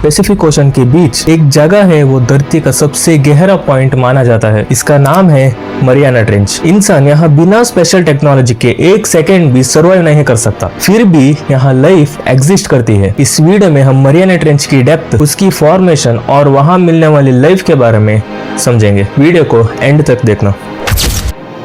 Pacific ocean के बीच एक जगह है, वो धरती का सबसे गहरा पॉइंट माना जाता है। इसका नाम है मरियाना ट्रेंच। इंसान यहाँ बिना स्पेशल टेक्नोलॉजी के एक सेकेंड भी सर्वाइव नहीं कर सकता, फिर भी यहाँ लाइफ एग्जिस्ट करती है। इस वीडियो में हम मरियाना ट्रेंच की डेप्थ, उसकी फॉर्मेशन और वहाँ मिलने वाली लाइफ के बारे में समझेंगे। वीडियो को एंड तक देखना।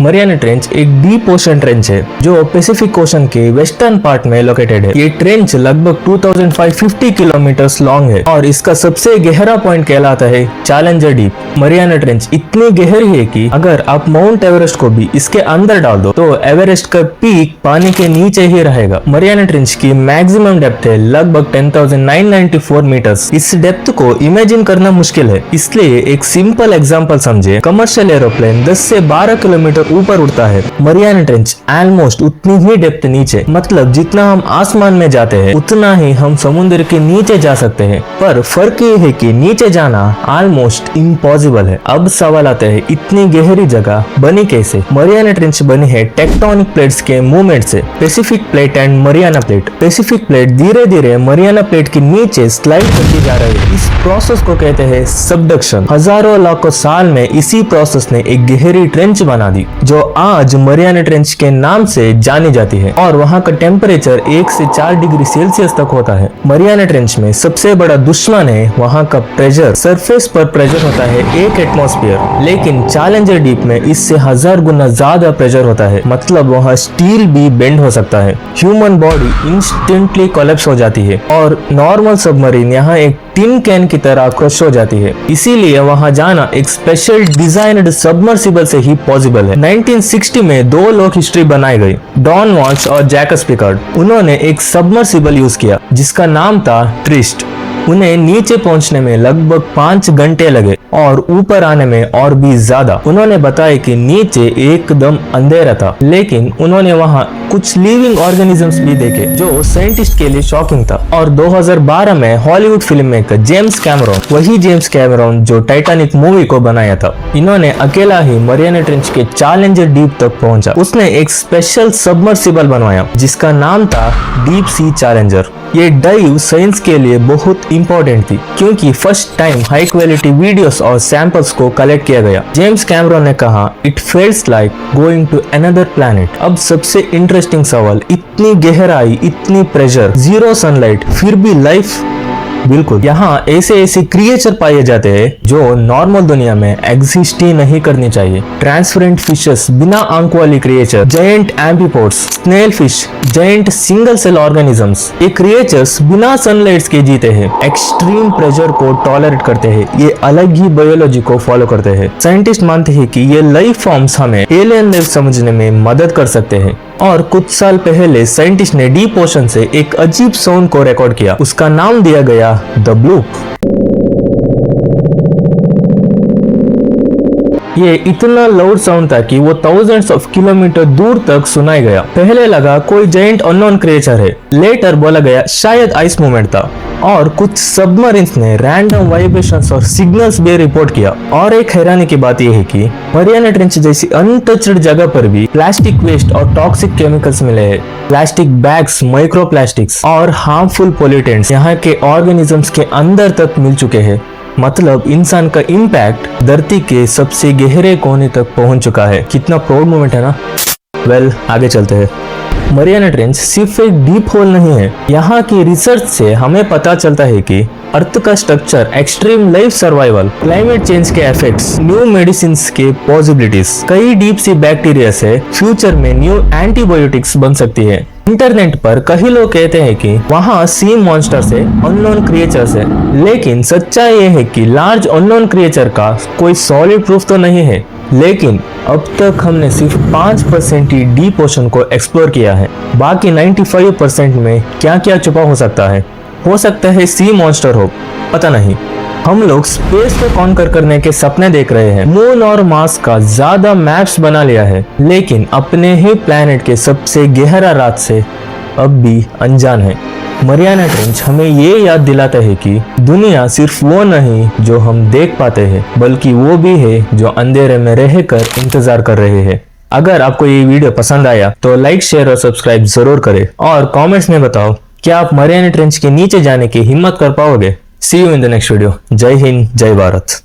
मरियाना ट्रेंच एक डीप ओशन ट्रेंच है जो पैसिफिक ओशन के वेस्टर्न पार्ट में लोकेटेड है। ये ट्रेंच लगभग 2550 किलोमीटर लॉन्ग है और इसका सबसे गहरा पॉइंट कहलाता है चैलेंजर डीप। मरियाना ट्रेंच इतनी गहरी है कि अगर आप माउंट एवरेस्ट को भी इसके अंदर डाल दो तो एवरेस्ट का पीक पानी के नीचे ही रहेगा। मरियाना ट्रेंच की मैक्सिमम डेप्थ है लगभग 10,994 मीटर्स। इस डेप्थ को इमेजिन करना मुश्किल है, इसलिए एक सिंपल एग्जाम्पल समझे। कमर्शियल एरोप्लेन 10 से 12 किलोमीटर ऊपर उड़ता है। मरियाना ट्रेंच ऑलमोस्ट उतनी ही डेप्थ नीचे, मतलब जितना हम आसमान में जाते हैं उतना ही हम समुद्र के नीचे जा सकते हैं। पर फर्क ये है कि नीचे जाना ऑलमोस्ट इम्पॉसिबल है। अब सवाल आता है, इतनी गहरी जगह बनी कैसे? मरियाना ट्रेंच बनी है टेक्टोनिक प्लेट्स के मूवमेंट से। Pacific plate and Mariana plate. Pacific plate धीरे धीरे मरियाना प्लेट के नीचे स्लाइड करती जा रही है। इस प्रोसेस को कहते हैं सबडक्शन। हजारों लाखों साल में इसी प्रोसेस ने एक गहरी ट्रेंच बना दी जो आज मरियाना ट्रेंच के नाम से जानी जाती है और वहाँ का टेम्परेचर 1 से 4 डिग्री सेल्सियस तक होता है। मरियाना ट्रेंच में सबसे बड़ा दुश्मन है वहाँ का प्रेशर। सरफेस पर प्रेशर होता है 1 एटमॉस्फेयर, लेकिन चैलेंजर डीप में इससे 1000 गुना ज्यादा प्रेशर होता है। मतलब वहाँ स्टील भी बेंड हो सकता है। ह्यूमन बॉडी इंस्टेंटली कोलैप्स हो जाती है और नॉर्मल सबमरीन यहाँ एक टिन कैन की तरह क्रश हो जाती है। इसीलिए वहां जाना एक स्पेशल डिजाइन्ड सबमर्सिबल से ही पॉसिबल है। 1960 में 2 लोग हिस्ट्री बनाई गई, डॉन वॉल्श और जैकस पिकार्ड। उन्होंने एक सबमर्सिबल यूज किया जिसका नाम था ट्रिस्ट। उन्हें नीचे पहुंचने में लगभग 5 घंटे लगे और ऊपर आने में और भी ज्यादा। उन्होंने बताया कि नीचे एकदम अंधेरा था, लेकिन उन्होंने वहां कुछ लिविंग ऑर्गेनिजम्स भी देखे जो साइंटिस्ट के लिए शॉकिंग था। और 2012 में Hollywood film maker James Cameron, वही जेम्स कैमरॉन जो टाइटैनिक मूवी को बनाया था, इन्होंने अकेला ही मरियाना ट्रेंच के चैलेंजर डीप तक पहुंचा। उसने एक स्पेशल सबमर्सिबल बनवाया जिसका नाम था डीप सी चैलेंजर। ये डाइव साइंस के लिए बहुत इंपॉर्टेंट थी क्योंकि first time high quality videos और सैंपल्स को कलेक्ट किया गया। जेम्स कैमरॉन ने कहा, it feels like going to another planet. अब सबसे इंटरेस्टिंग सवाल, इतनी गहराई, इतनी प्रेशर, जीरो सनलाइट, फिर भी लाइफ? बिल्कुल, यहाँ ऐसे क्रिएचर पाए जाते हैं जो नॉर्मल दुनिया में एग्जिस्ट ही नहीं करनी चाहिए। ट्रांसपेरेंट फिशेस, बिना आंख वाली creature, giant amphipods, snail fish, giant single cell organisms. ये क्रिएचर्स बिना सनलाइट के जीते हैं, एक्सट्रीम प्रेशर को टॉलरेट करते हैं, ये अलग ही बायोलॉजी को फॉलो करते हैं। साइंटिस्ट मानते हैं कि ये लाइफ फॉर्म्स हमें एलियन लाइफ समझने में मदद कर सकते हैं। और कुछ साल पहले साइंटिस्ट ने डीप ओशन से एक अजीब साउंड को रिकॉर्ड किया। उसका नाम दिया गया द ब्लूप। ये इतना लाउड साउंड था कि वो थाउजेंड्स ऑफ किलोमीटर दूर तक सुनाई गया। पहले लगा कोई जायंट अननोन क्रिएचर है, लेटर बोला गया शायद आइस मूवमेंट था। और कुछ सबमरीन्स ने रैंडम वाइब्रेशंस और सिग्नल्स भी रिपोर्ट किया। और एक हैरानी की बात यह है कि मरियाना ट्रेंच जैसी अनटच्ड जगह पर भी प्लास्टिक वेस्ट और टॉक्सिक केमिकल्स मिले हैं। प्लास्टिक बैग्स, माइक्रोप्लास्टिक्स और हार्मफुल पोल्यूटेंट्स यहाँ के ऑर्गेनिजम्स के अंदर तक मिल चुके हैं। मतलब इंसान का इम्पैक्ट धरती के सबसे गहरे कोने तक पहुंच चुका है। कितना प्राउड मोमेंट है ना। वेल, आगे चलते हैं। मरियाना ट्रेंच सिर्फ एक डीप होल नहीं है। यहाँ की रिसर्च से हमें पता चलता है कि अर्थ का structure, extreme life survival, climate change के इफेक्ट्स, न्यू मेडिसिन के पॉसिबिलिटीज, कई डीप सी बैक्टीरिया से फ्यूचर में न्यू एंटीबायोटिक्स बन सकती है। इंटरनेट पर कई लोग कहते हैं कि वहाँ सी मॉन्स्टर से अननोन क्रिएचर्स है, लेकिन सच्चाई ये है कि लार्ज अननोन क्रिएचर का कोई सॉलिड प्रूफ तो नहीं है। लेकिन अब तक हमने सिर्फ 5% ही डीप ओशन को एक्सप्लोर किया है। बाकी 95% में क्या क्या छुपा हो सकता है? हो सकता है सी मॉन्स्टर हो, पता नहीं। हम लोग स्पेस को कॉन्कर करने के सपने देख रहे हैं, मून और मार्स का ज्यादा मैप्स बना लिया है, लेकिन अपने ही प्लैनेट के सबसे गहरा रात से अब भी अनजान है। मरियाना ट्रेंच हमें ये याद दिलाता है कि दुनिया सिर्फ वो नहीं जो हम देख पाते हैं, बल्कि वो भी है जो अंधेरे में रहकर इंतजार कर रहे हैं। अगर आपको ये वीडियो पसंद आया तो लाइक, शेयर और सब्सक्राइब जरूर करें और कमेंट्स में बताओ क्या आप मरियाना ट्रेंच के नीचे जाने की हिम्मत कर पाओगे। See you in the next video. जय हिंद, जय भारत.